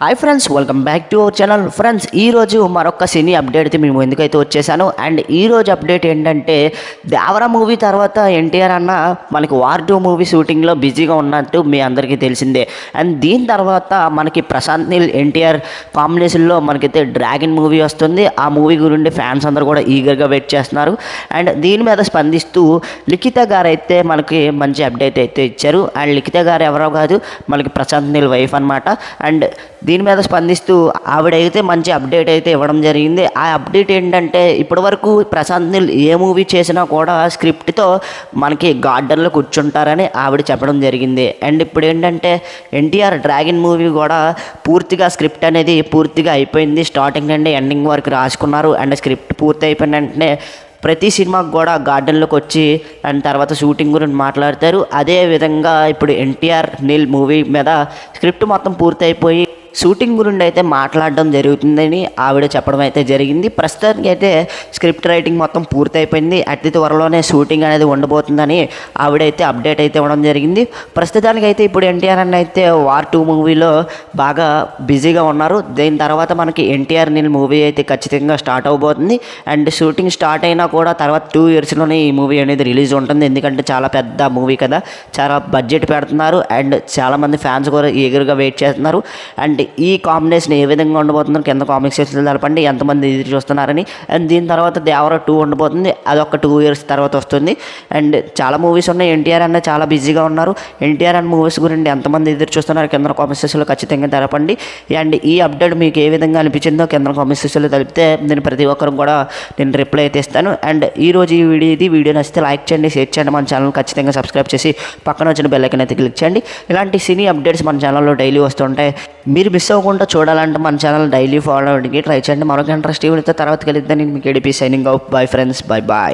Hi friends, welcome back to our channel. Friends, ఈరోజు మరొక సినీ update అయితే మేము ఎందుకైతే వచ్చేసాను. అండ్ ఈరోజు అప్డేట్ ఏంటంటే, దేవరా మూవీ తర్వాత ఎన్టీఆర్ అన్న మనకి వార్ 2 మూవీ షూటింగ్లో బిజీగా ఉన్నట్టు మీ అందరికీ తెలిసిందే. అండ్ దీని తర్వాత మనకి ప్రశాంత్ నీల్ ఎన్టీఆర్ కాంబినేషన్లో మనకైతే డ్రాగన్ మూవీ వస్తుంది. ఆ మూవీ గురించి ఫ్యాన్స్ అందరూ కూడా ఈగర్గా వెయిట్ చేస్తున్నారు. అండ్ దీని మీద స్పందిస్తూ లిఖిత గారు అయితే మనకి మంచి అప్డేట్ అయితే ఇచ్చారు. అండ్ లిఖిత గారు ఎవరో కాదు, మనకి ప్రశాంత్ నీల్ వైఫ్ అనమాట. అండ్ దీని మీద స్పందిస్తూ ఆవిడైతే మంచి అప్డేట్ అయితే ఇవ్వడం జరిగింది. ఆ అప్డేట్ ఏంటంటే, ఇప్పటివరకు ప్రశాంత్ నీల్ ఏ మూవీ చేసినా కూడా స్క్రిప్ట్తో మనకి గార్డెన్లో కూర్చుంటారని ఆవిడ చెప్పడం జరిగింది. అండ్ ఇప్పుడు ఏంటంటే, ఎన్టీఆర్ డ్రాగన్ మూవీ కూడా పూర్తిగా స్క్రిప్ట్ అనేది పూర్తిగా అయిపోయింది. స్టార్టింగ్ నుండి ఎండింగ్ వరకు రాసుకున్నారు. అండ్ స్క్రిప్ట్ పూర్తి అయిపోయిన వెంటనే ప్రతి సినిమాకి కూడా గార్డెన్లోకి వచ్చి అండ్ తర్వాత షూటింగ్ గురించి మాట్లాడతారు. అదే విధంగా ఇప్పుడు ఎన్టీఆర్ నీల్ మూవీ మీద స్క్రిప్ట్ మొత్తం పూర్తి అయిపోయి షూటింగ్ గురించి అయితే మాట్లాడడం జరుగుతుందని ఆవిడ చెప్పడం అయితే జరిగింది. ప్రస్తుతానికి అయితే స్క్రిప్ట్ రైటింగ్ మొత్తం పూర్తయిపోయింది. అతి త్వరలోనే షూటింగ్ అనేది ఉండబోతుందని ఆవిడైతే అప్డేట్ అయితే ఇవ్వడం జరిగింది. ప్రస్తుతానికి అయితే ఇప్పుడు ఎన్టీఆర్ అన్న అయితే వార్ 2 మూవీలో బాగా బిజీగా ఉన్నారు. దీని తర్వాత మనకి ఎన్టీఆర్ నీల్ మూవీ అయితే ఖచ్చితంగా స్టార్ట్ అవబోతుంది. అండ్ షూటింగ్ స్టార్ట్ అయినా కూడా తర్వాత 2 ఇయర్స్లోనే ఈ మూవీ అనేది రిలీజ్ ఉంటుంది. ఎందుకంటే చాలా పెద్ద మూవీ కదా, చాలా బడ్జెట్ పెడుతున్నారు. అండ్ చాలామంది ఫ్యాన్స్ కూడా ఈగర్గా వెయిట్ చేస్తున్నారు. అండ్ ఈ కాంబినేషన్ ఏ విధంగా ఉండబోతుందో కింద కామెంట్ సెక్షన్లో తెలపండి, ఎంతమంది ఎదురు చూస్తున్నారని. అండ్ దీని తర్వాత దేవరా 2 ఉండబోతుంది. అదొక 2 ఇయర్స్ తర్వాత వస్తుంది. అండ్ చాలా మూవీస్ ఉన్నాయి. ఎన్టీఆర్ అన్న చాలా బిజీగా ఉన్నారు. ఎన్టీఆర్ అన్న మూవీస్ గురించి ఎంతమంది ఎదురు చూస్తున్నారు కింద కామెంట్ సెక్షన్లో ఖచ్చితంగా తెలపండి. అండ్ ఈ అప్డేట్ మీకు ఏ విధంగా అనిపించిందో కింద కామెంట్ సెక్షన్లో తెలిపితే నేను ప్రతి ఒక్కరు కూడా నేను రిప్లై అయితే ఇస్తాను. అండ్ ఈరోజు ఈ వీడియో నచ్చితే లైక్ చేయండి, షేర్ చేయండి, మన ఛానల్ ఖచ్చితంగా సబ్స్క్రైబ్ చేసి పక్కన వచ్చిన బెల్ ఐకాన్ అయితే క్లిక్ చేయండి. ఇలాంటి సినీ అప్డేట్స్ మన ఛానల్లో డైలీ వస్తుంటాయి. మీరు మిస్ అవ్వకుండా చూడాలంటే మన ఛానల్ డైలీ ఫాలో అవ్వడానికి ట్రై చేయండి. మరొక ఇంట్రెస్ట్ వీడియోతో తర్వాత కలిద్దాం. నేను మీకు ఏడిపి signing out. Bye friends, bye bye.